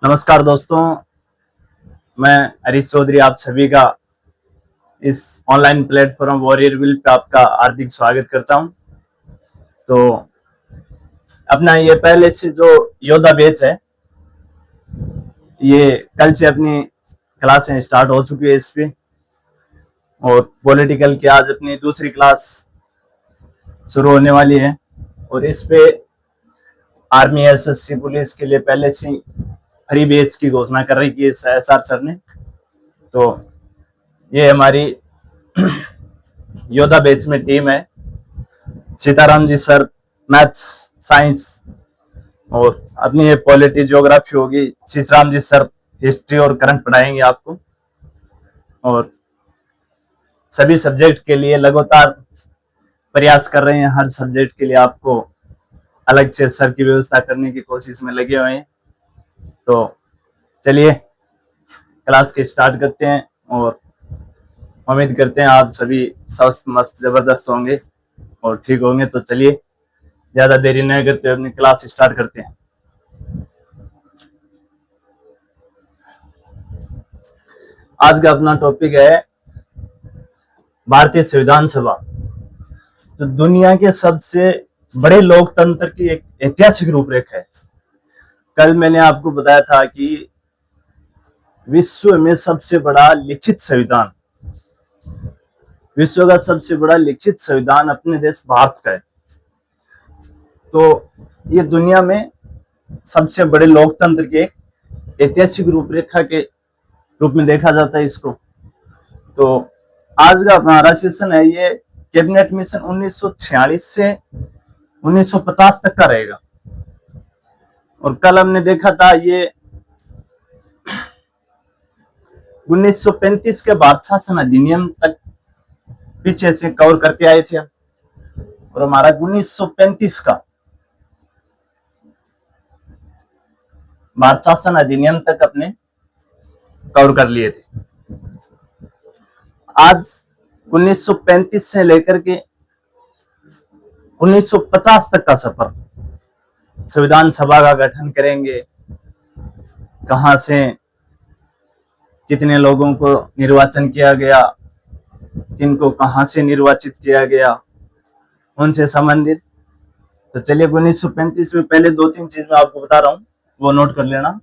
नमस्कार दोस्तों, मैं हरीश चौधरी आप सभी का इस online platform warrior will pay आपका हार्दिक स्वागत करता हूं। तो अपना ये पहले से जो योद्धा बैच है, ये कल से अपनी क्लासें स्टार्ट हो चुकी है इस पे। और पॉलिटिकल की आज अपनी दूसरी क्लास शुरू होने वाली है। और इस पे आर्मी, एसएससी, पुलिस के लिए पहले से फ्री बैच की घोषणा कर रही थी एसआर सर ने। तो ये हमारी योद्धा बैच में टीम है। Sitaram ji sir maths, science, और अपनी ये पॉलिटी, ज्योग्राफी होगी। सीताराम जी सर हिस्ट्री और करंट पढ़ाएंगे आपको। और सभी सब्जेक्ट के लिए लगातार प्रयास कर रहे हैं। हर सब्जेक्ट के लिए आपको अलग से सर की व्यवस्था करने की कोशिश में लगे हुए हैं। तो चलिए क्लास के स्टार्ट करते हैं और उम्मीद करते हैं आप सभी स्वस्थ, मस्त, जबरदस्त होंगे और ठीक होंगे। तो चलिए ज्यादा देरी नहीं करते अपनी क्लास स्टार्ट करते हैं। आज का अपना टॉपिक है भारतीय संविधान सभा, जो दुनिया के सबसे बड़े लोकतंत्र की एक ऐतिहासिक रूपरेखा है। कल मैंने आपको बताया था कि विश्व में सबसे बड़ा लिखित संविधान, विश्व का सबसे बड़ा लिखित संविधान अपने देश भारत का है। तो ये दुनिया में सबसे बड़े लोकतंत्र के एक ऐतिहासिक रूपरेखा के रूप में देखा जाता है इसको। तो आज का हमारा सेशन है ये कैबिनेट मिशन 1946 से 1950 तक का रहेगा। और कल हमने देखा था ये 1935 के भारत शासन अधिनियम तक पीछे से कवर करते आए थे। और हमारा 1935 का भारत शासन अधिनियम तक अपने कवर कर लिए थे। आज 1935 से लेकर के 1950 तक का सफर, संविधान सभा का गठन करेंगे, कहां से कितने लोगों को निर्वाचन किया गया, किनको कहां से निर्वाचित किया गया, उनसे संबंधित। तो चलिए 1935 में पहले दो तीन चीज मैं आपको बता रहा हूं, वो नोट कर लेना।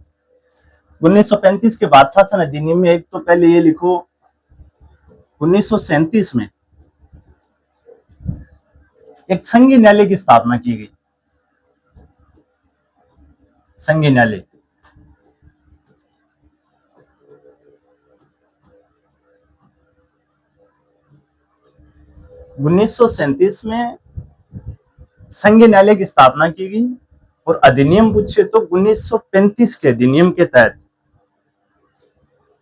1935 के बाद शासन अधिनियम में एक तो पहले ये लिखो, 1937 में एक संघीय न्यायालय की स्थापना की गई। संघीय न्यायालय 1937 में संघीय न्यायालय की स्थापना की गई। और अधिनियम पूछे तो 1935 के अधिनियम के तहत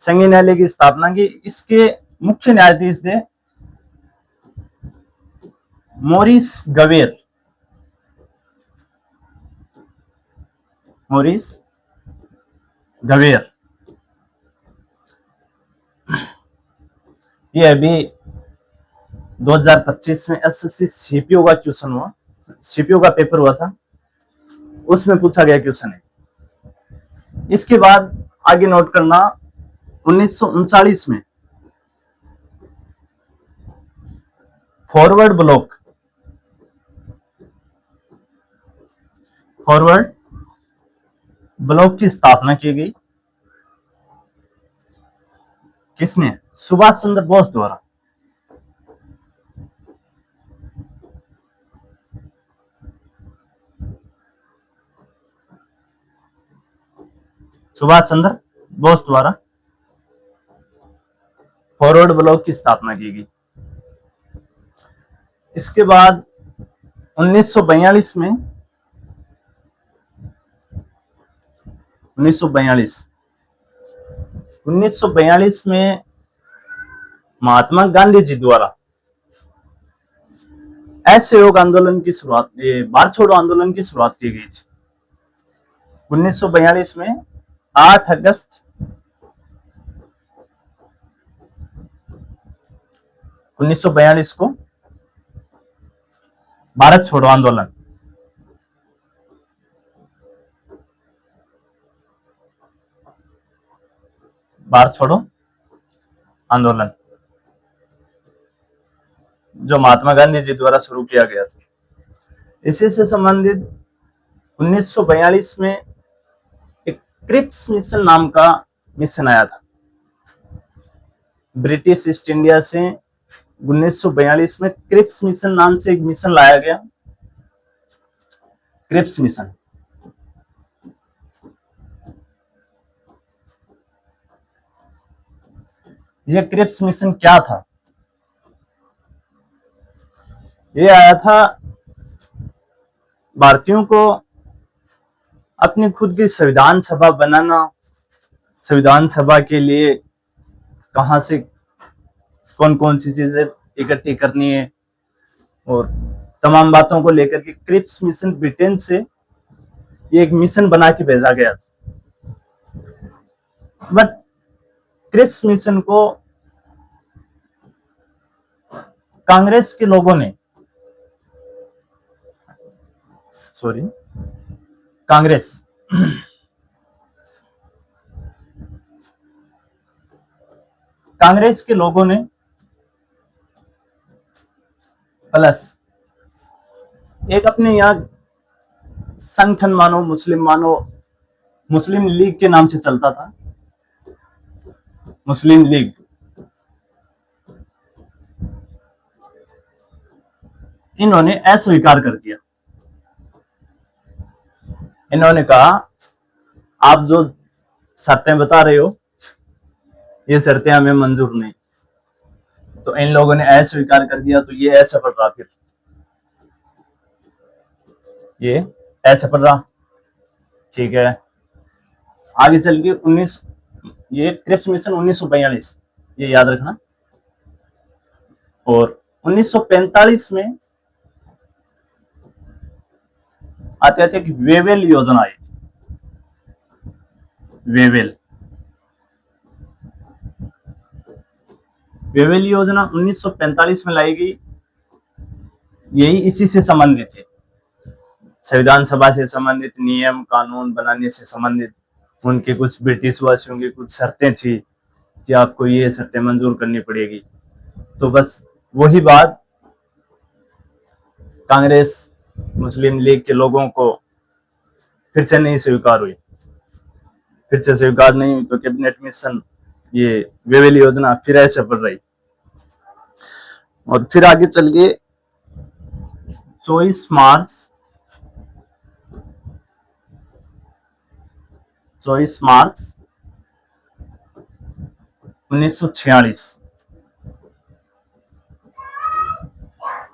संघीय न्यायालय की स्थापना की। इसके मुख्य न्यायाधीश थे मोरिस गवेर। मोरिस गवेर ये अभी 2025 में एसएससी सीपीओ का क्वेश्चन हुआ, सीपीओ का पेपर हुआ था, उसमें पूछा गया क्वेश्चन है। इसके बाद आगे नोट करना, 1939 में फॉरवर्ड ब्लॉक, फॉरवर्ड ब्लॉक की स्थापना की गई। किसने? सुभाष चंद्र बोस द्वारा। सुभाष चंद्र बोस द्वारा फॉरवर्ड ब्लॉक की स्थापना की गई। इसके बाद 1942 में 1942 में महात्मा गांधी जी द्वारा असहयोग आंदोलन की शुरुआत, भारत छोड़ो आंदोलन की शुरुआत की गई थी। 1942 में 8 अगस्त 1942 को भारत छोड़ो आंदोलन, भारत छोड़ो आंदोलन जो महात्मा गांधी जी द्वारा शुरू किया गया था, इसी से संबंधित 1942 में एक क्रिप्स मिशन नाम का मिशन आया था। ब्रिटिश ईस्ट इंडिया से 1942 में क्रिप्स मिशन नाम से एक मिशन लाया गया। क्रिप्स मिशन यह क्रिप्स मिशन क्या था? यह आया था भारतीयों को अपनी खुद की संविधान सभा बनाना, संविधान सभा के लिए कहां से कौन कौन सी चीजें इकट्ठी करनी है और तमाम बातों को लेकर के क्रिप्स मिशन ब्रिटेन से ये एक मिशन बना के भेजा गया। बट क्रिप्स मिशन को कांग्रेस के लोगों ने कांग्रेस के लोगों ने प्लस एक अपने यहां संगठन मुस्लिम लीग के नाम से चलता था, मुस्लिम लीग, इन्होंने अस्वीकार कर दिया। इन्होंने कहा आप जो शर्तें बता रहे हो ये शर्तें हमें मंजूर नहीं। तो इन लोगों ने अस्वीकार कर दिया, तो ये असफल रहा। फिर ये असफल रहा, ठीक है। आगे चल के ये क्रिप्स मिशन 1942, ये याद रखना। और 1945 में आते आते वेवेल योजना आई। वेवेल योजना 1945 में लाई गई। यही इसी से संबंधित है, संविधान सभा से संबंधित, नियम कानून बनाने से संबंधित। उनके कुछ ब्रिटिश वासियों की कुछ शर्तें थी कि आपको ये शर्तें मंजूर करनी पड़ेगी। तो बस वही बात कांग्रेस मुस्लिम लीग के लोगों को फिर से नहीं स्वीकार हुई। फिर से स्वीकार नहीं हुई तो कैबिनेट मिशन ये वेवेल योजना फिर ऐसे बढ़ रही। और फिर आगे चल के 24 मार्च 1946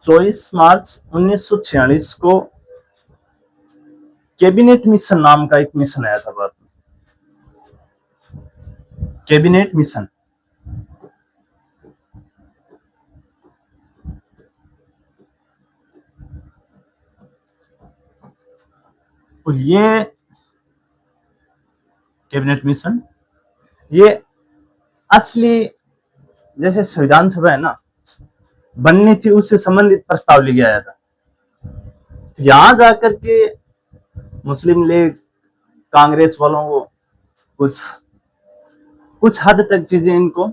24 मार्च 1946 को कैबिनेट मिशन नाम का एक मिशन आया था भारत में। कैबिनेट मिशन और ये कैबिनेट मिशन ये असली जैसे संविधान सभा है ना बननी थी, उससे संबंधित प्रस्ताव लेके आया था। यहां जाकर के मुस्लिम लीग कांग्रेस वालों को कुछ हद तक चीजें इनको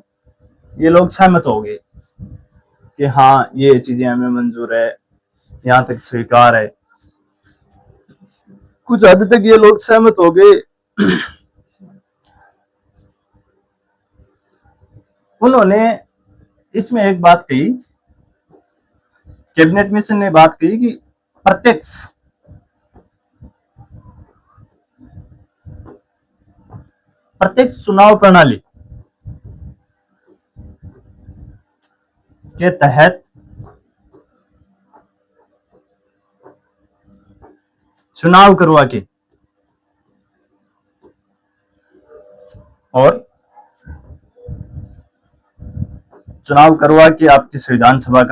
ये लोग सहमत हो गए कि हाँ ये चीजें हमें मंजूर है, यहां तक स्वीकार है। कुछ हद तक ये लोग सहमत हो गए। उन्होंने इसमें एक बात कही, कैबिनेट मिशन ने बात कही कि प्रत्यक्ष चुनाव प्रणाली के तहत चुनाव करवा के आपकी संविधान सभा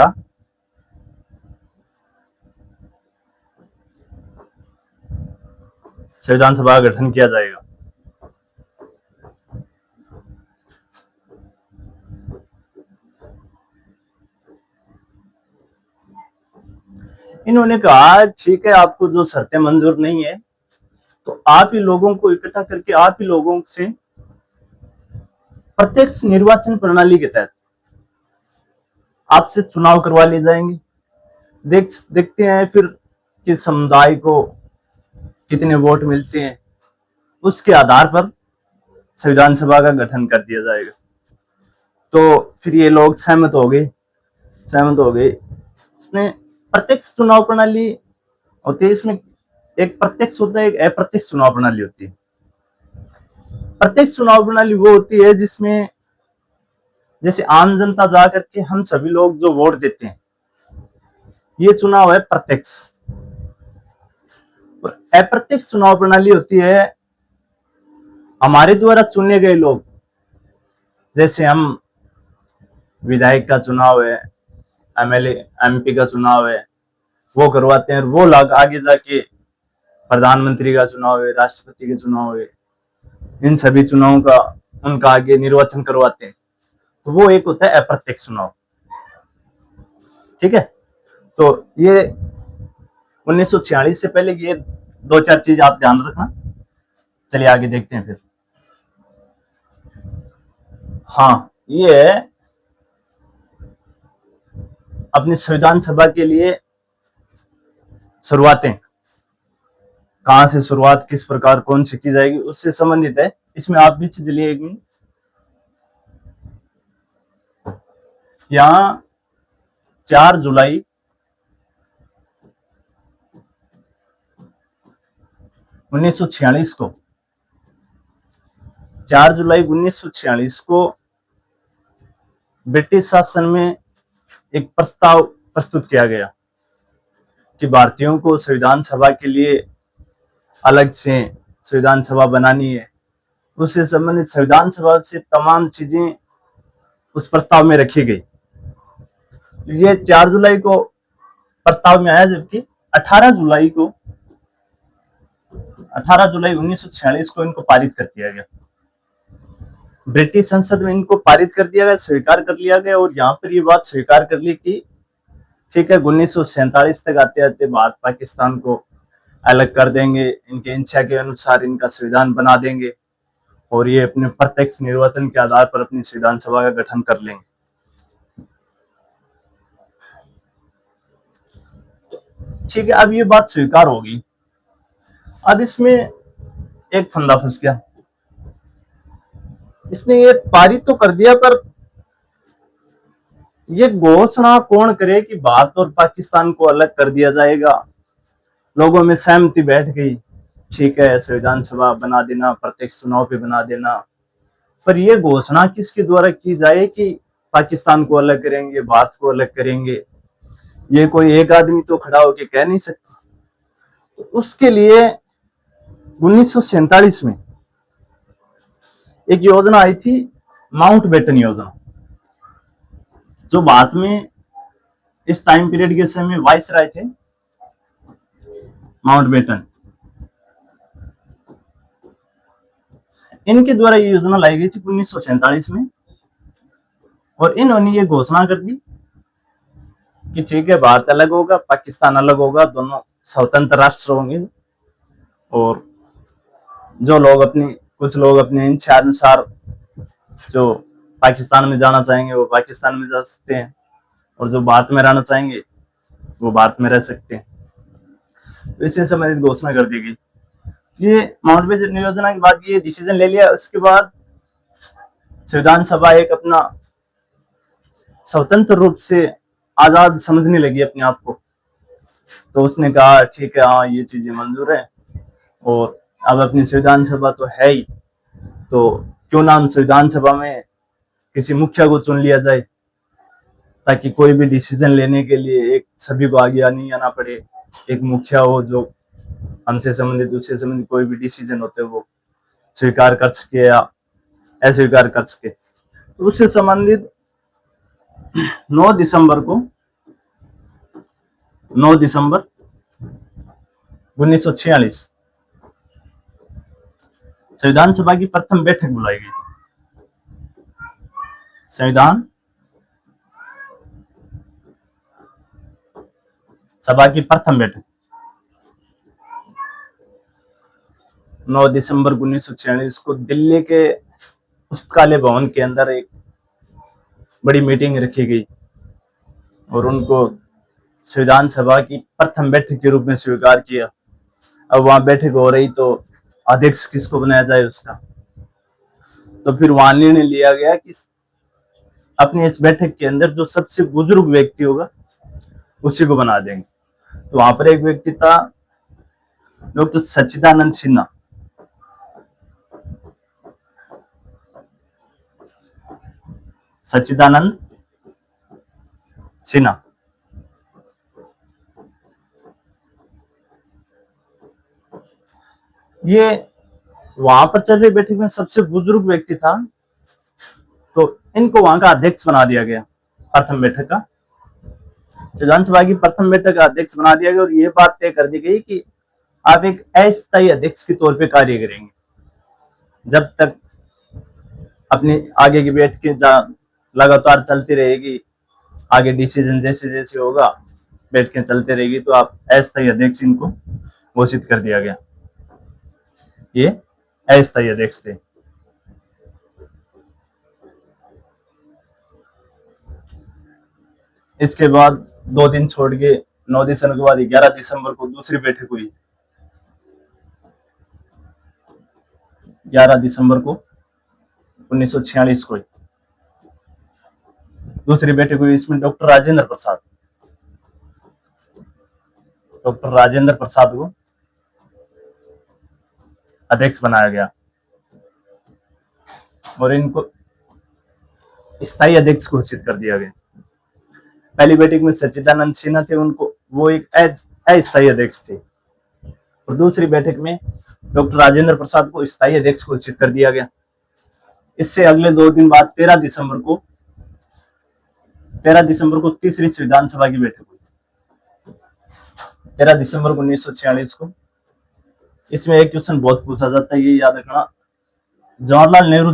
का गठन किया जाएगा। इन्होंने कहा ठीक है, आपको जो शर्तें मंजूर नहीं है तो आप ही लोगों को इकट्ठा करके आप ही लोगों से प्रत्यक्ष निर्वाचन प्रणाली के तहत आपसे चुनाव करवा लिए जाएंगे। देखते हैं फिर कि समुदाय को कितने वोट मिलते हैं, उसके आधार पर संविधान सभा का गठन कर दिया जाएगा। तो फिर ये लोग सहमत हो गए। इसमें प्रत्यक्ष चुनाव प्रणाली होती है। इसमें एक प्रत्यक्ष होता है, एक अप्रत्यक्ष चुनाव प्रणाली होती है। प्रत्यक्ष चुनाव प्रणाली वो होती है जिसमें जैसे आम जनता जा करके हम सभी लोग जो वोट देते हैं, ये चुनाव है प्रत्यक्ष। और अप्रत्यक्ष चुनाव प्रणाली होती है हमारे द्वारा चुने गए लोग, जैसे हम विधायक का चुनाव है, एमएलए एमपी का चुनाव है, वो करवाते हैं। और वो लोग आगे जाके प्रधानमंत्री का चुनाव है, राष्ट्रपति के चुनाव है, इन सभी चुनावों का उनका आगे निर्वाचन करवाते हैं। तो वो एक होता है अप्रत्यक्ष चुनाव। ठीक है, तो ये 1946 से पहले ये दो चार चीज आप ध्यान रखना। चलिए आगे देखते हैं फिर। हाँ, ये अपनी संविधान सभा के लिए शुरुआतें, कहां से शुरुआत, किस प्रकार कौन सी की जाएगी, उससे संबंधित है। इसमें आप भी चलिए एक मिनट, यहां 4 जुलाई 1946 को 4 जुलाई 1946 को ब्रिटिश शासन में एक प्रस्ताव प्रस्तुत किया गया कि भारतीयों को संविधान सभा के लिए अलग से संविधान सभा बनानी है। उससे संबंधित संविधान सभा से तमाम चीजें उस प्रस्ताव में रखी गई। ये 4 जुलाई को प्रस्ताव में आया, जबकि 18 जुलाई 1946 को इनको पारित कर दिया गया। ब्रिटिश संसद में इनको पारित कर दिया गया, स्वीकार कर लिया गया। और यहाँ पर ये बात स्वीकार कर ली कि ठीक है, 1947 तक आते आते भारत पाकिस्तान को अलग कर देंगे, इनके इच्छा के अनुसार इनका संविधान बना देंगे और ये अपने प्रत्यक्ष निर्वाचन के आधार पर अपनी संविधान सभा का गठन कर लेंगे। ठीक है, अब ये बात स्वीकार होगी। अब इसमें एक फंदा फंस गया। इसने ये पारित तो कर दिया, पर ये घोषणा कौन करे कि भारत और पाकिस्तान को अलग कर दिया जाएगा। लोगों में सहमति बैठ गई, ठीक है संविधान सभा बना देना, प्रत्यक्ष चुनाव पे बना देना। पर यह घोषणा किसके द्वारा की जाए कि पाकिस्तान को अलग करेंगे, भारत को अलग करेंगे, ये कोई एक आदमी तो खड़ा होकर कह नहीं सकता। तो उसके लिए 1947 में एक योजना आई थी, माउंटबेटन योजना, जो भारत में इस टाइम पीरियड के समय वाइसराय थे, माउंटबेटन। इनके द्वारा ये योजना लाई गई थी 1947 में। और इन्होंने ये घोषणा कर दी कि ठीक है भारत अलग होगा, पाकिस्तान अलग होगा, दोनों स्वतंत्र राष्ट्र होंगे। और जो लोग कुछ लोग अपने इच्छा अनुसार जो पाकिस्तान में जाना चाहेंगे वो पाकिस्तान में जा सकते हैं, और जो भारत में रहना चाहेंगे वो भारत में रह सकते हैं। तो इससे संबंधित घोषणा कर दी गई। ये माउंटबेटन योजना के बाद ये डिसीजन ले लिया। उसके बाद संविधान सभा एक अपना स्वतंत्र रूप से आजाद समझने लगी अपने आप को। तो उसने कहा ठीक है, हाँ ये चीजें मंजूर है, और अब अपनी संविधान सभा तो है ही, तो क्यों ना हम संविधान सभा में किसी मुखिया को चुन लिया जाए, ताकि कोई भी डिसीजन लेने के लिए एक सभी को आगे नहीं आना पड़े। एक मुखिया हो जो हमसे संबंधित, उससे संबंधित कोई भी डिसीजन होते हैं वो स्वीकार कर सके या अस्वीकार कर सके। तो उससे संबंधित 9 दिसंबर 1946 संविधान सभा की प्रथम बैठक बुलाई गई। संविधान सभा की प्रथम बैठक 9 दिसंबर 1946 को दिल्ली के पुस्तकालय भवन के अंदर एक बड़ी मीटिंग रखी गई और उनको संविधान सभा की प्रथम बैठक के रूप में स्वीकार किया। अब वहां बैठक हो रही तो अध्यक्ष किसको बनाया जाए उसका, तो फिर वहां निर्णय लिया गया कि अपनी इस बैठक के अंदर जो सबसे बुजुर्ग व्यक्ति होगा उसी को बना देंगे। तो वहां पर एक व्यक्ति था डॉक्टर सच्चिदानंद सिन्हा। सच्चिदानंद सिन्हा ये वहां पर चल रही बैठक में सबसे बुजुर्ग व्यक्ति था, तो इनको वहां का अध्यक्ष बना दिया गया। प्रथम बैठक का संविधान सभा की प्रथम बैठक का अध्यक्ष बना दिया गया और ये बात तय कर दी गई कि आप एक अस्थायी अध्यक्ष के तौर पे कार्य करेंगे जब तक अपनी आगे की बैठकें लगातार चलती रहेगी, आगे डिसीजन जैसे जैसे होगा बैठकें चलते रहेगी, तो आप अस्थायी अध्यक्ष इनको घोषित कर दिया गया। ये अस्थायी अध्यक्ष थे। इसके बाद 2 दिन छोड़ के 9 दिसंबर के बाद 11 दिसंबर को दूसरी बैठक हुई। 11 दिसंबर को 1946 को दूसरी बैठक हुई। इसमें डॉक्टर राजेंद्र प्रसाद को अध्यक्ष बनाया गया और इनको स्थायी अध्यक्ष घोषित कर दिया गया। पहली बैठक में सच्चिदानंद सिन्हा थे, उनको वो एक अस्थायी अध्यक्ष थे और दूसरी बैठक में डॉक्टर राजेंद्र प्रसाद को स्थायी अध्यक्ष घोषित कर दिया गया। इससे अगले 2 दिन बाद 13 दिसंबर को तीसरी संविधान सभा की बैठक हुई। 13 दिसंबर 1946 को। इसमें एक क्वेश्चन बहुत पूछा जाता है, ये याद रखना, जवाहरलाल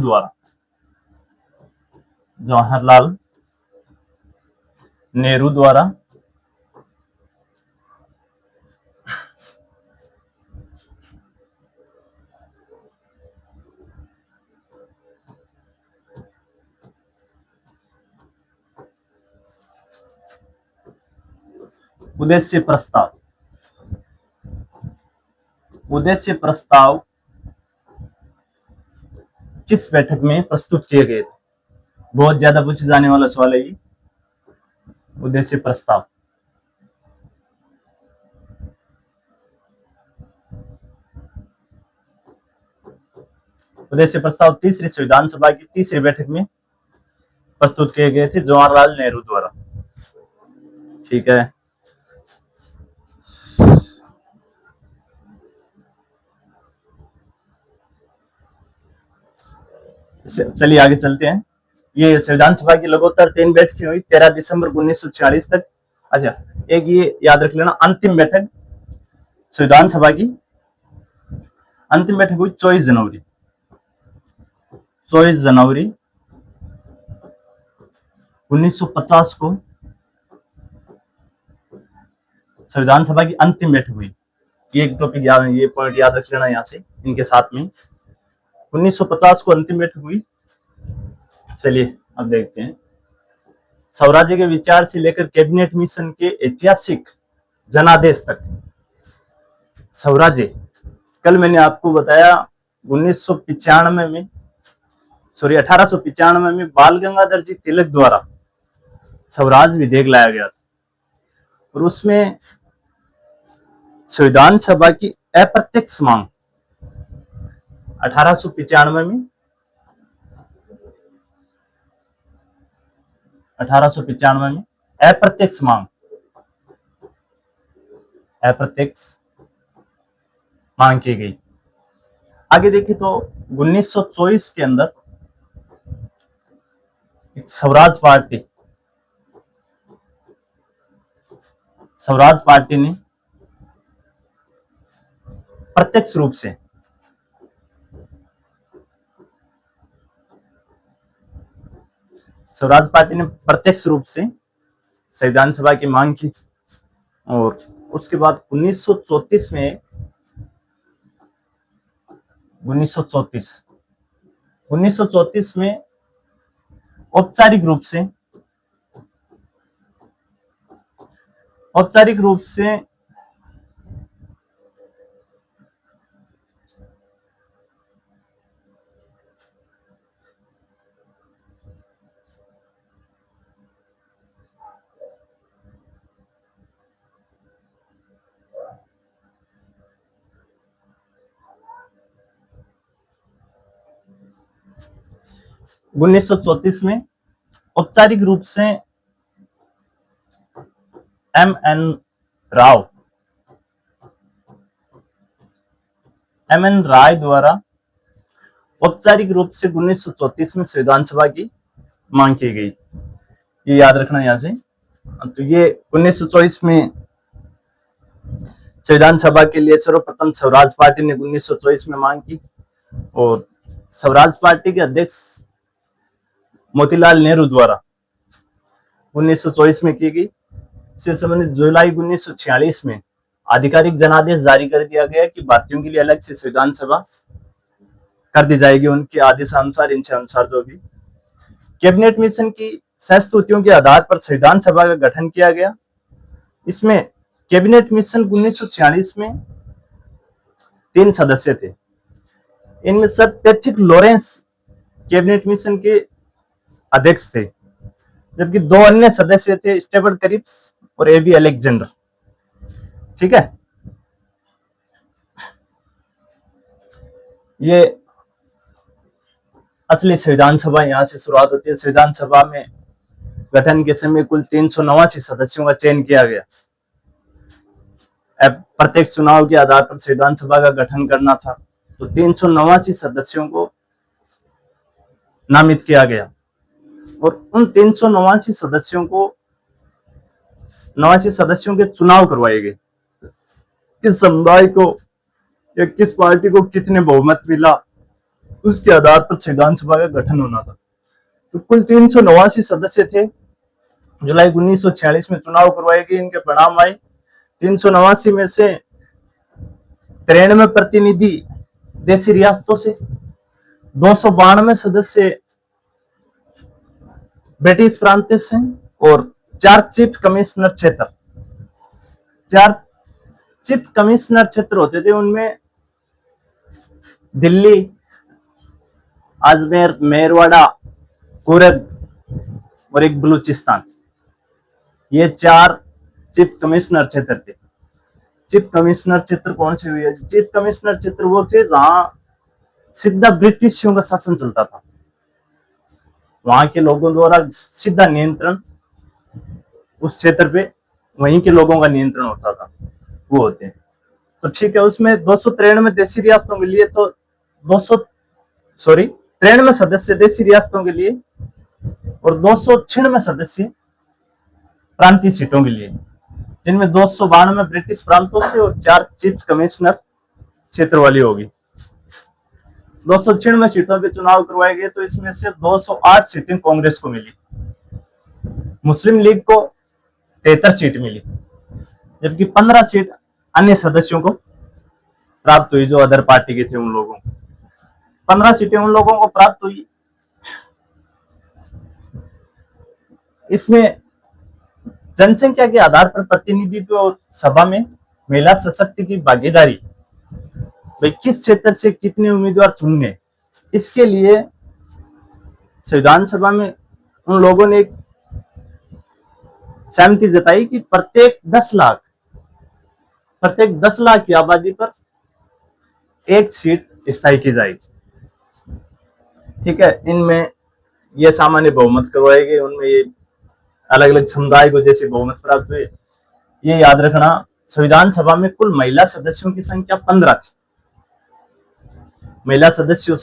नेहरू द्वारा उद्देश्य प्रस्ताव किस बैठक में प्रस्तुत किए गए थे? बहुत ज्यादा पूछे जाने वाला सवाल है ये। उद्देश्य प्रस्ताव तीसरी संविधान सभा की तीसरी बैठक में प्रस्तुत किए गए थे जवाहरलाल नेहरू द्वारा। ठीक है, चलिए आगे चलते हैं। ये संविधान सभा की लगातार 3 बैठकें हुई 13 दिसंबर 1946 तक। अच्छा, एक ये याद रख लेना, अंतिम बैठक संविधान सभा की अंतिम बैठक हुई 24 जनवरी 1950 को संविधान सभा की अंतिम बैठक हुई। ये एक टॉपिक याद, ये पॉइंट याद रख लेना यहाँ से इनके साथ में। 1950 को अंतिम बैठक हुई। चलिए अब देखते हैं। स्वराज्य के विचार से लेकर कैबिनेट मिशन के ऐतिहासिक जनादेश तक स्वराज्य, कल मैंने आपको बताया 1895 में बाल गंगाधर जी तिलक द्वारा स्वराज विधेयक लाया गया था और उसमें संविधान सभा की अप्रत्यक्ष मांग 1895 में अप्रत्यक्ष मांग की गई। आगे देखिए तो 1924 के अंदर एक स्वराज पार्टी ने प्रत्यक्ष रूप से संविधान सभा की मांग की और उसके बाद 1934 1934 में औपचारिक रूप से 1934 में औपचारिक रूप से एम एन राय द्वारा औपचारिक रूप से 1934 में संविधान सभा की मांग की गई। ये याद रखना यहां से। तो ये 1924 में संविधान सभा के लिए सर्वप्रथम स्वराज पार्टी ने 1924 में मांग की और स्वराज पार्टी के अध्यक्ष मोतीलाल नेहरू द्वारा 1924 में की गई। इससे संबंधित जुलाई 1946 में आधिकारिक जनादेश जारी कर दिया गया कि भारतीयों के लिए अलग से संविधान सभा कर दी जाएगी उनके आदेशानुसार, इनसे अनुसार जो भी। कैबिनेट मिशन की सहस्तुतियों के आधार पर संविधान सभा का गठन किया गया। इसमें कैबिनेट मिशन 1946 में 3 सदस्य थे। इनमें sir Patrick Lawrence cabinet mission के अध्यक्ष थे, जबकि 2 अन्य सदस्य थे, स्टेफर्ड क्रिप्स और एबी अलेक्जेंडर। ठीक है, ये असली संविधान सभा यहां से शुरुआत होती है। संविधान सभा में गठन के समय कुल 389 सदस्यों का चयन किया गया। प्रत्येक चुनाव के आधार पर संविधान सभा का गठन करना था, तो 389 सदस्यों को नामित किया गया और उन 389 सदस्यों के चुनाव करवाए गए। किस समुदाय को या किस पार्टी को कितने बहुमत मिला, उसके आधार पर संविधान सभा का गठन होना था। तो कुल 389 सदस्य थे। जुलाई 1946 में चुनाव करवाए गए। इनके परिणाम आए। 389 में से 93 प्रतिनिधि देशी रियासतों से, 292 सदस्य ब्रिटिश प्रांत से और 4 चीफ कमिश्नर क्षेत्र। 4 चीफ कमिश्नर क्षेत्र होते थे, उनमें दिल्ली, अजमेर, मेरवाड़ा, कुर्ग और एक बलूचिस्तान। ये 4 चीफ कमिश्नर क्षेत्र थे। चीफ कमिश्नर क्षेत्र कौन से हुए? चीफ कमिश्नर क्षेत्र वो थे जहां सीधा ब्रिटिशियों का शासन चलता था। वहां के लोगों द्वारा सीधा नियंत्रण उस क्षेत्र पे वहीं के लोगों का नियंत्रण होता था, वो होते हैं। तो ठीक है, उसमें 293 देशी रियासतों के लिए, तो 93 सदस्य देशी रियासतों के लिए और 296 सदस्य प्रांतीय सीटों के लिए, जिनमें 292 ब्रिटिश प्रांतों से और 4 चीफ कमिश्नर क्षेत्र वाली होगी। 296 सीटों पे चुनाव करवाए गए। तो इसमें से 208 सीटें कांग्रेस को मिली, मुस्लिम लीग को 73 सीट मिली, जबकि 15 सीट अन्य सदस्यों को प्राप्त हुई, जो अदर पार्टी के थे उन लोगों को। 15 सीटें उन लोगों को प्राप्त हुई। इसमें जनसंख्या के आधार पर प्रतिनिधित्व और सभा में महिला सशक्ति की भागीदारी, भाई किस क्षेत्र से कितने उम्मीदवार चुनने, इसके लिए संविधान सभा में उन लोगों ने एक सहमति जताई कि प्रत्येक 10 लाख की आबादी पर एक सीट स्थायी की जाएगी। ठीक है, इनमें ये सामान्य बहुमत करवाए गए। उनमें ये अलग अलग समुदाय को जैसे बहुमत प्राप्त हुए। ये याद रखना, संविधान सभा में कुल महिला सदस्यों की संख्या 15 थी। महिला सदस्यों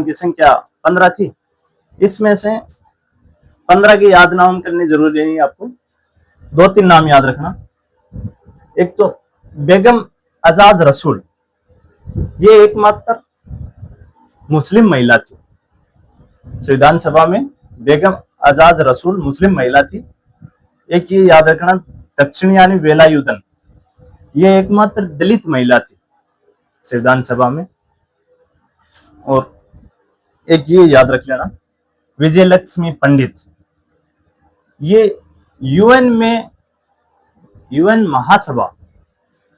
की संख्या 15 थी। इसमें से 15 के याद नाम करने जरूरी नहीं आपको, 2-3 नाम याद रखना। एक तो बेगम आजाद रसूल, ये एकमात्र मुस्लिम महिला थी। संविधान सभा में बेगम आजाद रसूल मुस्लिम महिला थी। एक ये याद रखना, दक्षिणयानी वेलायुधन, ये एकमात्र दलित महिला थी संविधान सभा में। और एक ये याद रख लेना, विजय लक्ष्मी पंडित, ये यूएन में, यूएन महासभा,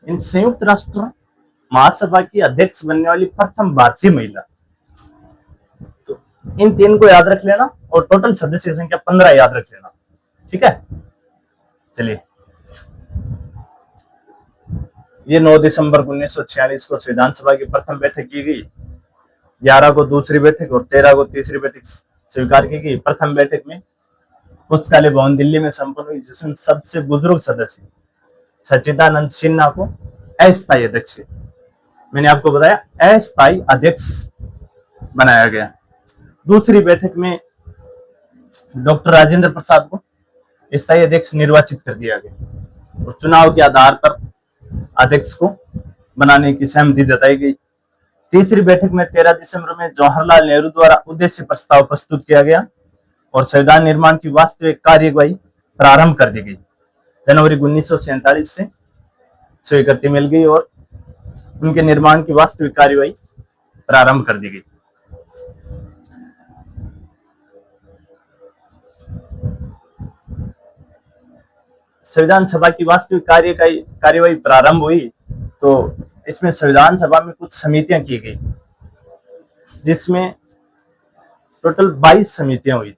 इन संयुक्त राष्ट्र महासभा की अध्यक्ष बनने वाली प्रथम भारतीय महिला। तो इन 3 को याद रख लेना और टोटल सदस्य संख्या 15 याद रख लेना, ठीक है। चलिए, ये 9 दिसंबर 1946 को संविधान सभा की प्रथम बैठक की गई, 11 को दूसरी बैठक और 13 को तीसरी बैठक स्वीकार की गई। प्रथम बैठक में पुस्तकालय भवन दिल्ली में संपन्न हुई, जिसमें सबसे बुजुर्ग सदस्य सच्चिदानंद सिन्हा को अस्थायी अध्यक्ष, मैंने आपको बताया अस्थायी अध्यक्ष बनाया गया। दूसरी बैठक में डॉक्टर राजेंद्र प्रसाद को स्थायी अध्यक्ष निर्वाचित कर दिया गया और चुनाव के आधार पर अध्यक्ष को बनाने की सहमति जताई गई। तीसरी बैठक में 13 दिसंबर में जवाहरलाल नेहरू द्वारा उद्देश्य प्रस्ताव प्रस्तुत किया गया और संविधान निर्माण की वास्तविक कार्यवाही प्रारंभ कर दी गई। जनवरी 1947 से स्वीकृति मिल गई और उनके निर्माण की वास्तविक कार्यवाही प्रारंभ कर दी गई। संविधान सभा की वास्तविक कार्यवाही प्रारंभ हुई तो इसमें संविधान सभा में कुछ समितियां की गई, जिसमें टोटल 22 समितियां हुई।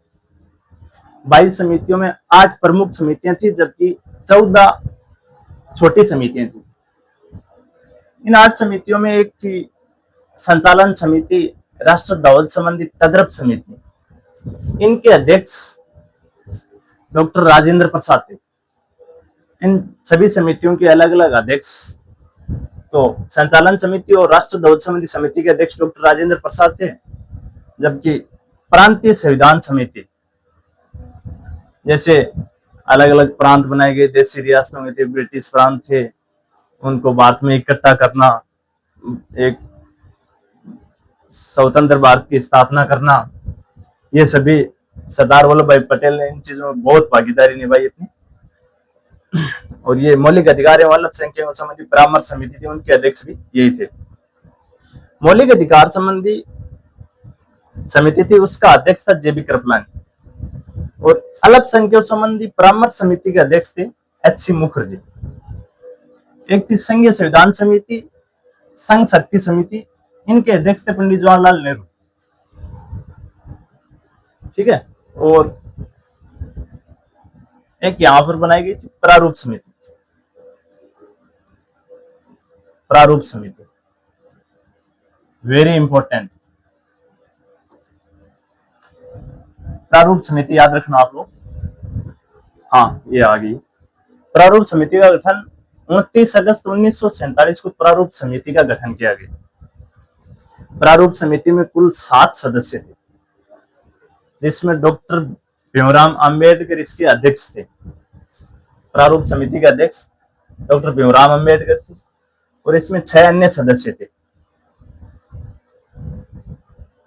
22 समितियों में 8 प्रमुख समितियां थी, जबकि 14 छोटी समितियां थी। इन 8 समितियों में एक थी संचालन समिति, राष्ट्र ध्वज संबंधी तदरप समिति। इनके अध्यक्ष डॉक्टर राजेंद्र प्रसाद थे। इन सभी समितियों के अलग अलग अध्यक्ष, तो संचालन समिति और राष्ट्र ध्वज संबंधी समिति के अध्यक्ष डॉक्टर राजेंद्र प्रसाद थे, जबकि प्रांतीय संविधान समिति, जैसे अलग अलग प्रांत बनाए गए, देशी रियासतों में थे, ब्रिटिश प्रांत थे, उनको भारत में इकट्ठा करना, एक स्वतंत्र भारत की स्थापना करना, ये सभी सरदार वल्लभ भाई पटेल ने इन चीजों में बहुत भागीदारी निभाई अपनी। और ये मौलिक अधिकार एवं अल्प संख्यकों संबंधी परामर्श समिति थी, उनके अध्यक्ष भी यही थे। मौलिक अधिकार संबंधी समिति थी, उसका अध्यक्ष था जेबी कृपलानी और अल्पसंख्यकों संबंधी परामर्श समिति के अध्यक्ष थे एच.सी. मुखर्जी। एक थी संघीय संविधान समिति, संघ शक्ति समिति, इनके अध्यक्ष थे पंडित जवाहरलाल नेहरू, ठीक है। और एक यहां पर बनाई गई थी प्रारूप समिति। प्रारूप समिति वेरी इंपॉर्टेंट, प्रारूप समिति याद रखना आप लोग। हाँ, ये आ गई। प्रारूप समिति का गठन 29 अगस्त 1947 को प्रारूप समिति का गठन किया गया। प्रारूप समिति में कुल 7 सदस्य थे, जिसमें डॉक्टर भीमराव अंबेडकर इसके अध्यक्ष थे। प्रारूप समिति के अध्यक्ष डॉक्टर भीमराव अंबेडकर थे और इसमें 6 अन्य सदस्य थे।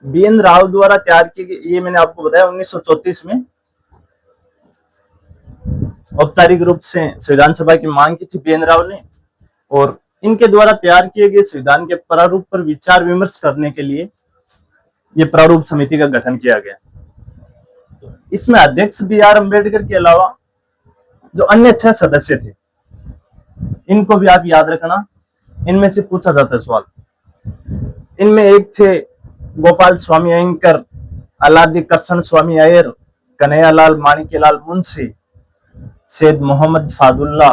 बी.एन. राव द्वारा तैयार की गई, ये मैंने आपको बताया 1934 में औपचारिक रूप से संविधान सभा की मांग की थी बी.एन. राव ने, और इनके द्वारा तैयार किए गए संविधान के प्रारूप पर विचार विमर्श करने के लिए ये प्रारूप समिति का गठन किया गया। इसमें अध्यक्ष बी.आर. अम्बेडकर के अलावा जो अन्य 6 सदस्य थे, इनको भी आप याद रखना, इनमें से पूछा जाता है सवाल। इनमें एक थे गोपाल स्वामी अयंकर, अलादी कृष्ण स्वामी अय्यर, कन्हैयालाल माणिक्यलाल मुंशी, सैयद मोहम्मद सादुल्ला,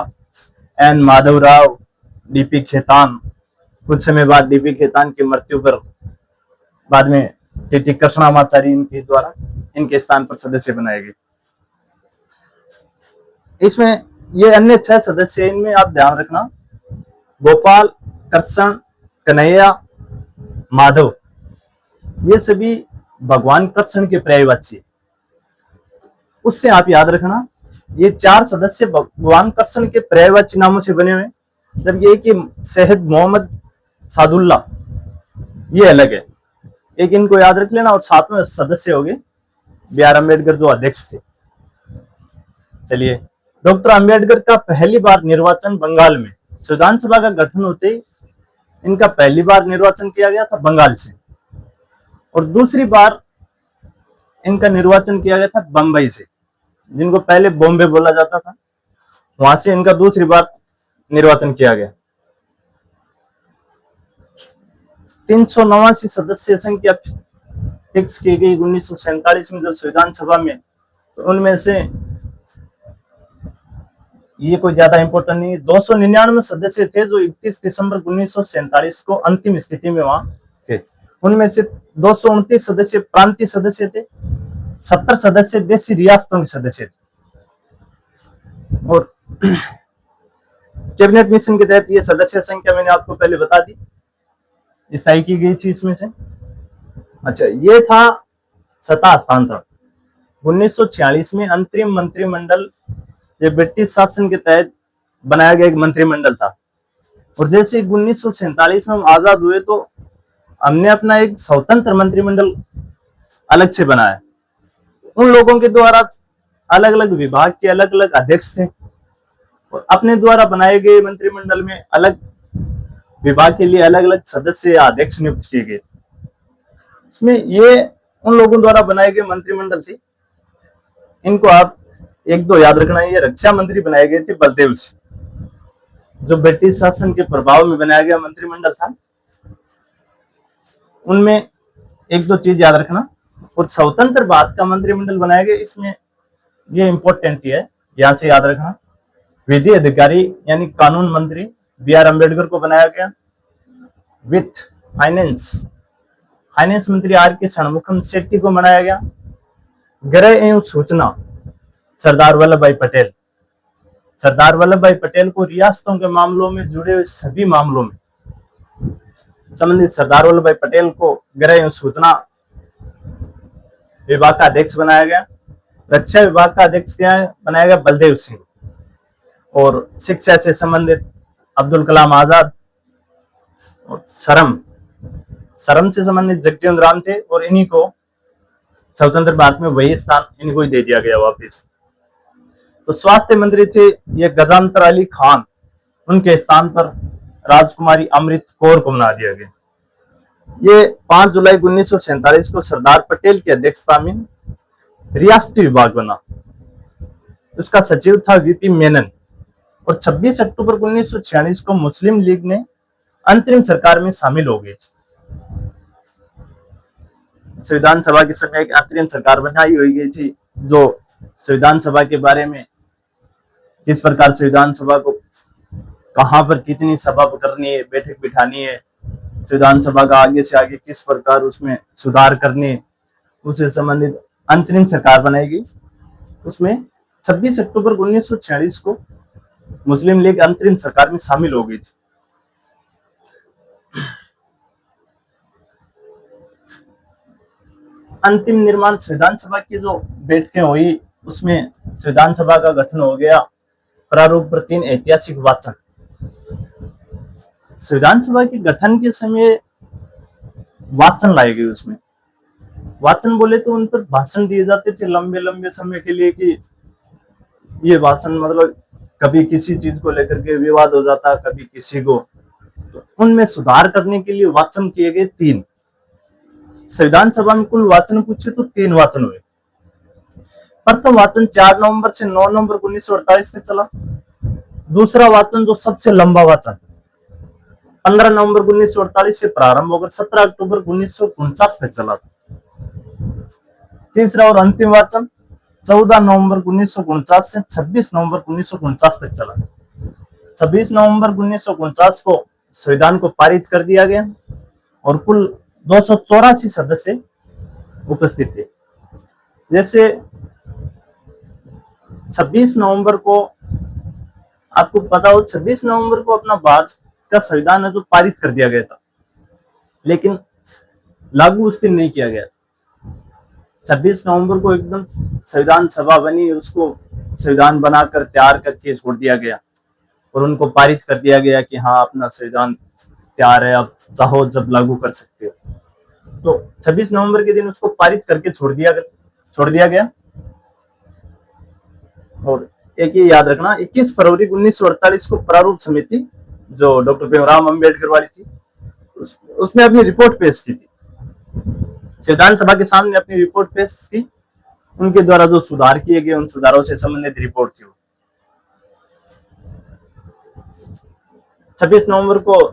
एन माधवराव, डी.पी. खेतान। कुछ समय बाद डी.पी. खेतान की मृत्यु पर बाद में टी.टी. कृष्णमाचारी इनके द्वारा इनके स्थान पर सदस्य बनाए गए। इसमें ये अन्य 6 सदस्य, इनमें आप ध्यान रखना, गोपाल, कृष्ण, कन्हैया, माधव, ये सभी भगवान कृष्ण के पर्यायवाची। उससे आप याद रखना, ये 4 सदस्य भगवान कृष्ण के पर्यायवाची नामों से बने हुए, जब ये कि सैयद मोहम्मद सादुल्ला ये अलग है। एक इनको याद रख लेना, और 7वें सदस्य हो गए बी.आर. अम्बेडकर, जो अध्यक्ष थे। चलिए, डॉक्टर अम्बेडकर का पहली बार निर्वाचन बंगाल में, संविधान सभा का गठन होते ही इनका पहली बार निर्वाचन किया गया था बंगाल से, और दूसरी बार इनका निर्वाचन किया गया था बंबई से, जिनको पहले बॉम्बे बोला जाता था, वहां से इनका दूसरी बार निर्वाचन किया गया। 389 सदस्य संख्या फिक्स की गई 1947 में जब संविधान सभा में, तो उनमें से ये कोई ज्यादा इंपॉर्टेंट नहीं है, 299 सदस्य थे जो 31 दिसंबर 1947 को अंतिम स्थिति में वहां थे। उनमें से 229 सदस्य प्रांतीय सदस्य थे, 70 सदस्य देशी रियासतों के सदस्य थे। और कैबिनेट मिशन के तहत ये सदस्य संख्या मैंने आपको पहले बता दी, स्थायी की गई थी इसमें से। अच्छा, ये था सत्ता हस्तांतरण। 1946 में अंतरिम मंत्रिमंडल, ये ब्रिटिश शासन के तहत बनाया गया एक मंत्रिमंडल था। और जैसे 1947 में हम आजाद हुए तो हमने अपना एक स्वतंत्र मंत्रिमंडल अलग से बनाया। उन लोगों के द्वारा अलग अलग विभाग के अलग अलग अध्यक्ष थे, और अपने द्वारा बनाए गए मंत्रिमंडल में अलग विभाग के लिए अलग अलग सदस्य या अध्यक्ष नियुक्त किए गए। इसमें ये उन लोगों द्वारा बनाए गए मंत्रिमंडल थी। इनको आप एक दो याद रखना। ये रक्षा मंत्री बनाए गए थे बलदेव सिंह, जो ब्रिटिश शासन के प्रभाव में बनाया गया मंत्रिमंडल था। उनमें एक दो चीज याद रखना। और स्वतंत्र भारत का मंत्रिमंडल बनाया गया, इसमें ये इंपॉर्टेंट है, यहां से याद रखना। विधि अधिकारी यानी कानून मंत्री B.R. अम्बेडकर को बनाया गया। वित्त फाइनेंस मंत्री R.K. षणमुखम शेट्टी को बनाया गया। गृह एवं सूचना सरदार वल्लभ भाई पटेल को रियासतों के मामलों में जुड़े हुए सभी मामलों में संबंधित सरदार वल्लभ भाई पटेल को गृह एवं सूचना विभाग का अध्यक्ष बनाया गया। रक्षा विभाग का अध्यक्ष बनाया गया बलदेव सिंह। और शिक्षा से संबंधित अब्दुल कलाम आजाद। और श्रम से संबंधित जगजीवन राम थे, और इन्हीं को स्वतंत्र भारत में वही स्थान इनको ही दे दिया गया वापिस। तो स्वास्थ्य मंत्री थे ये गजानतर अली खान, उनके स्थान पर राजकुमारी अमृत कौर को बना दिया गया। ये 5 जुलाई 1947 को सरदार पटेल की अध्यक्षता में रियासती विभाग बना। उसका सचिव था VP मेनन। और 26 अक्टूबर 1946 को मुस्लिम लीग ने अंतरिम सरकार में शामिल हो गई थी। संविधान सभा के समय एक अंतरिम सरकार बनाई हुई गई थी, जो संविधान सभा के बारे में किस प्रकार संविधान सभा को कहां पर कितनी सभा करनी है, बैठक बिठानी है, संविधान सभा का आगे से आगे किस प्रकार उसमें सुधार करने, उससे संबंधित अंतरिम सरकार बनाई गई। उसमें 26 अक्टूबर 1946 को मुस्लिम लीग अंतरिम सरकार में शामिल हो गई थी। अंतिम निर्माण संविधान सभा की जो बैठकें हुई, उसमें संविधान सभा का गठन हो गया। प्रारूप पर 3 ऐतिहासिक वाचन। संविधान सभा के गठन के समय वाचन लाए गए। उसमें वाचन बोले तो उन पर भाषण दिए जाते थे लंबे लंबे समय के लिए, कि ये भाषण मतलब कभी किसी चीज को लेकर के विवाद हो जाता, कभी किसी को, तो उनमें सुधार करने के लिए वाचन किए गए 3। संविधान सभा में कुल वाचन पूछे तो 3 वाचन हुए। प्रथम वाचन 4 नवंबर से 9 नवंबर 1948 तक चला। दूसरा वाचन जो सबसे लंबा वाचन 15 नवंबर 1948 से प्रारंभ होकर 17 अक्टूबर 1949 तक चला था। तीसरा और अंतिम वाचन 14 नवंबर 1949 से 26 नवंबर 1949 तक चला। 26 नवंबर 1949 को संविधान को पारित कर दिया गया, और कुल 284 सदस्य उपस्थित थे। जैसे 26 नवंबर को आपको पता हो, 26 नवंबर को अपना भारत का संविधान है जो पारित कर दिया गया था, लेकिन लागू उस दिन नहीं किया गया। 26 नवंबर को एकदम संविधान सभा बनी, उसको संविधान बनाकर तैयार करके छोड़ दिया गया, और उनको पारित कर दिया गया कि हाँ अपना संविधान तैयार है, अब चाहो जब लागू कर सकते हो। तो 26 नवंबर के दिन उसको पारित करके छोड़ दिया गया। और एक ये याद रखना, 21 फरवरी 1948 को प्रारूप समिति जो डॉक्टर भीमराव अम्बेडकर वाली थी, उसने अपनी रिपोर्ट पेश की थी। संविधान सभा के सामने अपनी रिपोर्ट पेश की, उनके द्वारा जो सुधार किए गए उन सुधारों से संबंधित रिपोर्ट थी। 26 नवंबर को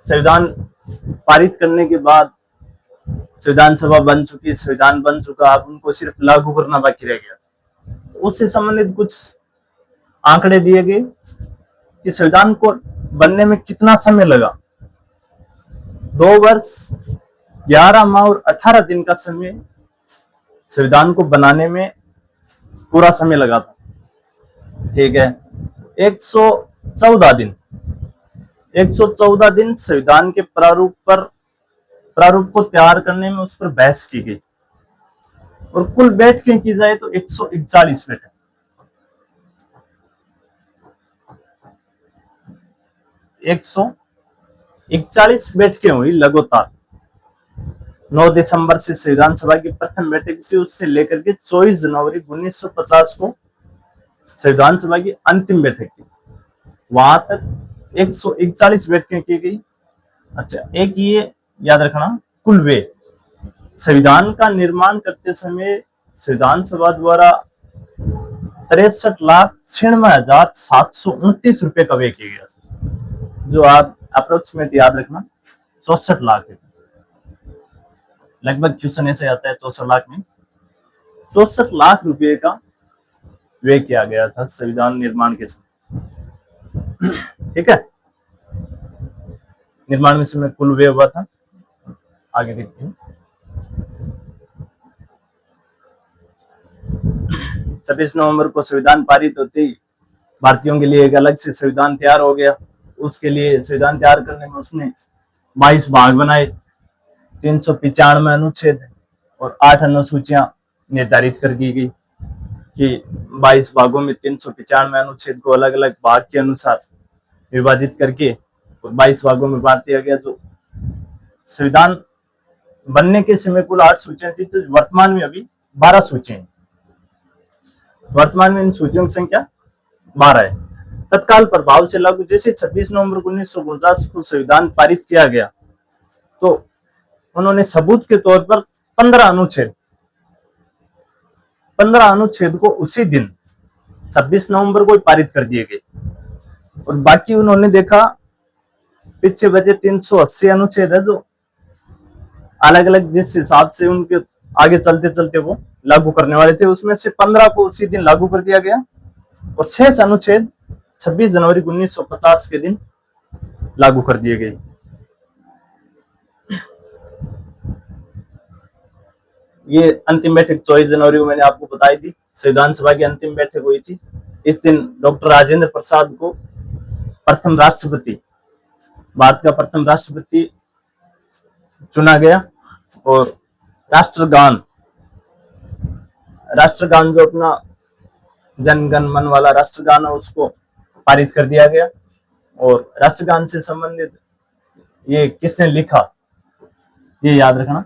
संविधान पारित करने के बाद संविधान सभा बन चुकी, संविधान बन चुका, अब उनको सिर्फ लागू करना बाकी रह गया। तो उससे संबंधित कुछ आंकड़े दिए गए कि संविधान को बनने में कितना समय लगा। 2 वर्ष 11 माह और 18 दिन का समय संविधान को बनाने में पूरा समय लगा था। ठीक है, 114 दिन संविधान के प्रारूप को तैयार करने में उस पर बहस की गई, और कुल बैठकें की जाए तो 141 बैठक। 141 बैठकें हुई लगातार। 9 दिसंबर से संविधान सभा की प्रथम बैठक से उससे लेकर के 24 जनवरी 1950 को संविधान सभा की अंतिम बैठक थी, वहां तक 141 बैठकें की गई। अच्छा, एक ये याद रखना, कुल व्यय संविधान का निर्माण करते समय संविधान सभा द्वारा 63,96,729 रुपए का व्यय किया गया, जो आप अप्रोक्सीमेट याद रखना 64 लाख है। लगभग क्वेश्चन ऐसे आता है 64 लाख में, 64 लाख रुपए का व्यय किया गया था संविधान निर्माण के समय। ठीक है, निर्माण में समय कुल व्यय हुआ था। आगे देखते हैं। 26 नवंबर को संविधान पारित होते ही भारतीयों के लिए एक अलग से संविधान तैयार हो गया। उसके लिए संविधान तैयार करने में उसने 22 भाग बनाए, 395 अनुच्छेद और 8 अनुसूचियां निर्धारित कर दी गई कि 22 भागों में 395 अनुच्छेद को अलग अलग भाग के अनुसार विभाजित करके और 22 भागों में बांट दिया गया। जो संविधान बनने के समय कुल 8 सूचियां थी, तो वर्तमान में अभी 12 सूचियां। वर्तमान में इन सूचियों की संख्या 12 है। तत्काल प्रभाव से लागू, जैसे 26 नवंबर 1949 को संविधान पारित किया गया, तो उन्होंने सबूत के तौर पर 15 अनुच्छेद को उसी दिन 26 नवंबर को ही पारित कर दिए गए, और बाकी उन्होंने देखा पीछे बचे 380 अनुच्छेद है, जो अलग अलग जिस हिसाब से उनके आगे चलते चलते वो लागू करने वाले थे, उसमें से 15 को उसी दिन लागू कर दिया गया, और 6 अनुच्छेद 26 जनवरी 1950 के दिन लागू कर दिए गए। ये अंतिम बैठक 24 जनवरी को मैंने आपको बताई थी, संविधान सभा की अंतिम बैठक हुई थी। इस दिन डॉक्टर राजेंद्र प्रसाद को प्रथम राष्ट्रपति, भारत का प्रथम राष्ट्रपति चुना गया, और राष्ट्रगान जो अपना जन गण मन वाला राष्ट्रगान है, उसको पारित कर दिया गया। और राष्ट्रगान से संबंधित ये किसने लिखा, ये याद रखना,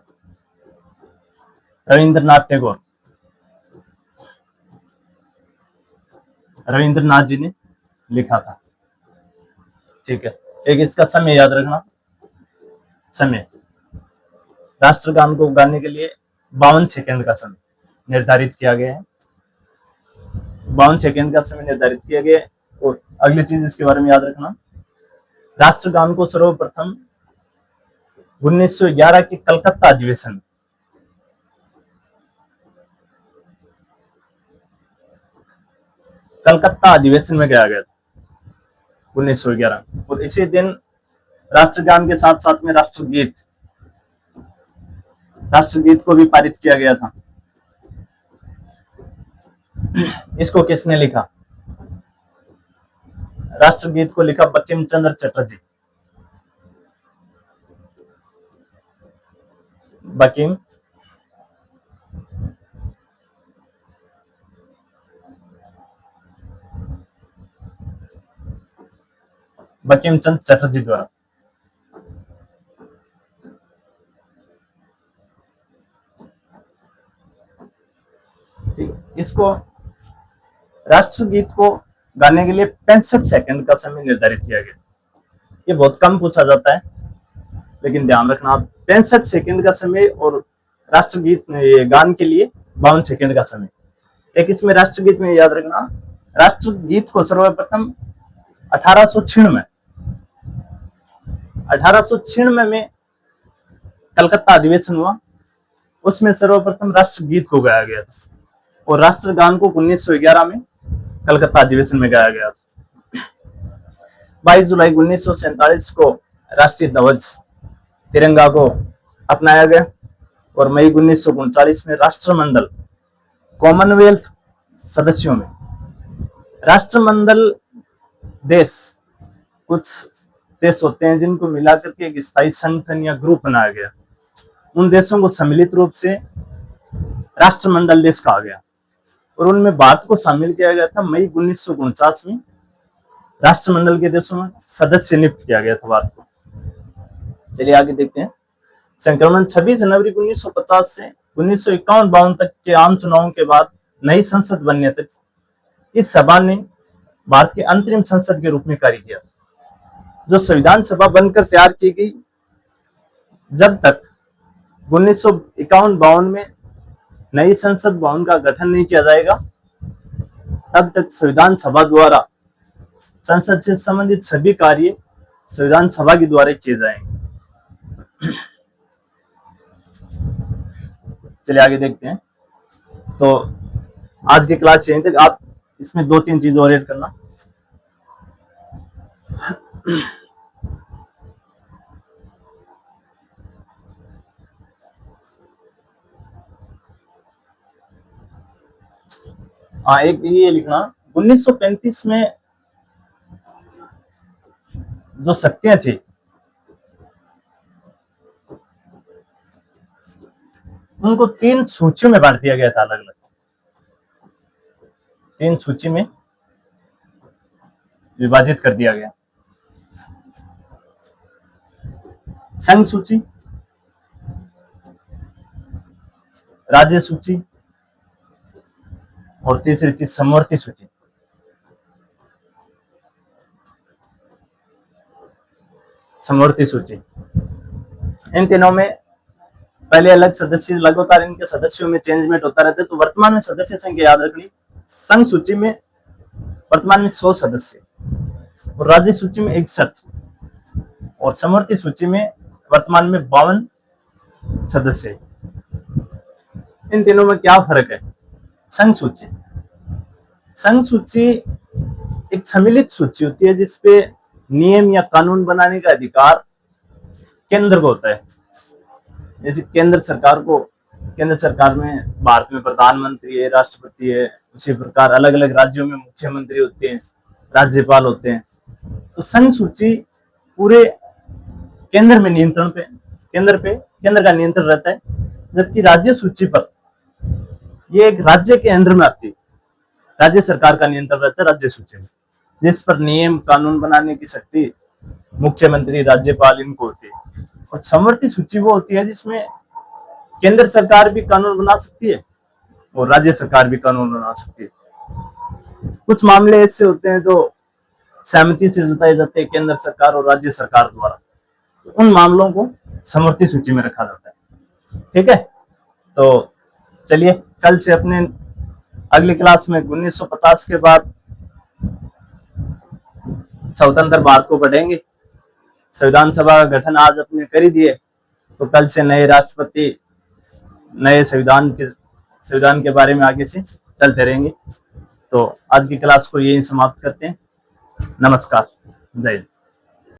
रविंद्रनाथ टैगोर, रविंद्रनाथ जी ने लिखा था। ठीक है, एक इसका समय याद रखना, समय राष्ट्रगान को गाने के लिए 52 सेकंड का समय निर्धारित किया गया है, 52 सेकंड का समय निर्धारित किया गया है। और अगली चीज इसके बारे में याद रखना, राष्ट्रगान को सर्वप्रथम 1911 के कलकत्ता अधिवेशन, में गाया गया था 1911, और इसी दिन राष्ट्रगान के साथ साथ में राष्ट्रगीत को भी पारित किया गया था। इसको किसने लिखा? राष्ट्रगीत को लिखा बंकिम चंद्र चटर्जी। बंकिम चंद्र चटर्जी द्वारा। इसको राष्ट्रगीत को गाने के लिए 65 सेकंड का समय निर्धारित किया गया। ये बहुत कम पूछा जाता है, लेकिन ध्यान रखना आप 65 सेकंड का समय, और राष्ट्रगीत ये गान के लिए 52 सेकंड का समय। एक इसमें राष्ट्रगीत में याद रखना, राष्ट्रगीत को सर्वप्रथम 1896 में कलकत्ता अधिवेशन हुआ, उसमें सर्वप्रथम राष्ट्रगीत को गाया गया था, और राष्ट्रगान को 1911 में कलकत्ता अधिवेशन में गाया गया था। 22 जुलाई 1947 को राष्ट्रीय ध्वज तिरंगा को अपनाया गया, और मई 1939 में राष्ट्रमंडल कॉमनवेल्थ सदस्यों में, राष्ट्रमंडल देश कुछ देश होते हैं जिनको मिलाकर के एक स्थायी संगठन या ग्रुप बनाया गया, उन देशों को सम्मिलित रूप से राष्ट्रमंडल देश कहा गया, और उनमें भारत को शामिल किया गया था। मई 1949 में राष्ट्रमंडल के देशों में सदस्य नियुक्त किया गया था भारत को। चलिए आगे देखते हैं। संक्रमण 26 जनवरी 1950 से 1951-52 तक के आम चुनावों के बाद नई संसद बनने तक इस सभा ने भारत की अंतरिम संसद के रूप में कार्य किया, जो संविधान सभा बनकर तैयार की गई। जब तक 1951-52 में नई संसद भवन का गठन नहीं किया जाएगा, तब तक संविधान सभा द्वारा संसद से संबंधित सभी कार्य संविधान सभा के द्वारा किए जाएंगे। चलिए आगे देखते हैं। तो आज की क्लास यहीं तक। आप इसमें 2-3 चीज और ऐड करना। हाँ, एक ये लिखना, 1935 में जो शक्तियां थी उनको 3 सूचियों में बांट दिया गया था, अलग अलग 3 सूची में विभाजित कर दिया गया। संघ सूची, राज्य सूची, और तीसरी थी समवर्ती सूची। समवर्ती सूची, इन तीनों में पहले अलग सदस्य, लगातार इनके सदस्यों में चेंजमेंट होता रहता है। तो वर्तमान में सदस्य संख्या याद रखनी, संघ सूची में वर्तमान में 100 सदस्य, और राज्य सूची में 61, और समवर्ती सूची में वर्तमान में 52 सदस्य। इन तीनों में क्या फर्क है? संघ सूची, संघ सूची एक सम्मिलित सूची होती है जिसपे नियम या कानून बनाने का अधिकार केंद्र को होता है। जैसे केंद्र सरकार में भारत में प्रधानमंत्री है, राष्ट्रपति है, उसी प्रकार अलग अलग राज्यों में मुख्यमंत्री होते हैं, राज्यपाल होते हैं। तो संघ सूची पूरे केंद्र में नियंत्रण पे, केंद्र का नियंत्रण रहता है, जबकि राज्य सूची पर ये एक राज्य के अंडर में आती है, राज्य सरकार का नियंत्रण रहता है राज्य सूची में, जिस पर नियम कानून बनाने की शक्ति मुख्यमंत्री, राज्यपाल इनको होती है। और समवर्ती सूची वो होती है जिसमें केंद्र सरकार भी कानून बना सकती है और राज्य सरकार भी कानून बना सकती है। कुछ मामले ऐसे होते हैं जो सहमति से जताए जाते हैं केंद्र सरकार और राज्य सरकार द्वारा, तो उन मामलों को समवर्ती सूची में रखा जाता है। ठीक है, तो चलिए कल से अपने अगली क्लास में 1950 के बाद स्वतंत्र भारत को पढ़ेंगे। संविधान सभा का गठन आज अपने कर ही दिए, तो कल से नए राष्ट्रपति, नए संविधान के बारे में आगे से चलते रहेंगे। तो आज की क्लास को यही समाप्त करते हैं। नमस्कार, जय हिंद।